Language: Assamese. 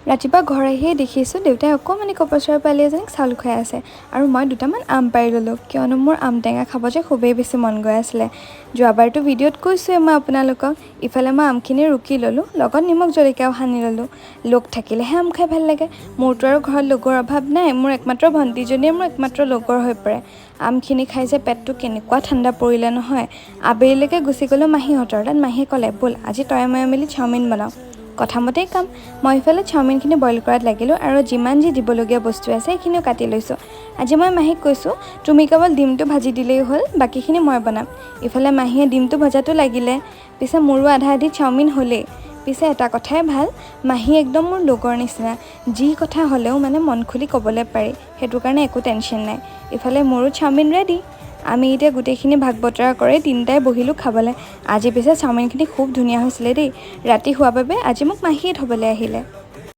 ৰাতিপুৱা ঘৰ আহিয়ে দেখিছোঁ দেউতাই অকণমানি কপচৰা পোৱালি এজনীক চাউল খুৱাই আছে আৰু মই দুটামান আম পাৰি ল'লোঁ কিয়নো মোৰ আম টেঙা খাব যে খুবেই বেছি মন গৈ আছিলে। যোৱাবাৰটো ভিডিঅ'ত কৈছোঁৱে মই আপোনালোকক। ইফালে মই আমখিনি ৰুকি ল'লোঁ, লগত নিমখ জলকীয়াও সানি ল'লোঁ। লগ থাকিলেহে আম খাই ভাল লাগে। মোৰতো আৰু ঘৰত লগৰ অভাৱ নাই, মোৰ একমাত্ৰ ভণ্টিজনীয়ে মোৰ একমাত্ৰ লগৰ হৈ পৰে। আমখিনি খাই যে পেটটো কেনেকুৱা ঠাণ্ডা পৰিলে নহয়। আবেলিলৈকে গুচি গ'লোঁ মাহীহঁতৰ তাত। মাহীয়ে ক'লে ব'ল আজি তই মই মিলি চাওমিন বনাওঁ। কথামতেই কাম। মই ইফালে চাওমিনখিনি বইল কৰাত লাগিলোঁ আৰু যিমান যি দিবলগীয়া বস্তু আছে সেইখিনিও কাটি লৈছোঁ। আজি মই মাহীক কৈছোঁ তুমি কেৱল ডিমটো ভাজি দিলেই হ'ল, বাকীখিনি মই বনাম। ইফালে মাহীয়ে ডিমটো ভজাটো লাগিলে, পিছে মোৰো আধা আধি চাওমিন হ'লেই। পিছে এটা কথাই ভাল, মাহী একদম মোৰ লগৰ নিচিনা। যি কথা হ'লেও মানে মন খুলি ক'বলৈ পাৰি, সেইটো কাৰণে একো টেনশ্যন নাই। ইফালে মোৰো চাওমিন ৰেডি। আমি এতিয়া গোটেইখিনি ভাগ বতৰা কৰি তিনিটাই বহিলোঁ খাবলৈ। আজি পিছে চাওমিনখিনি খুব ধুনীয়া হৈছিলে দেই। ৰাতি হোৱাৰ বাবে আজি মোক মাহীয়ে থ'বলৈ আহিলে।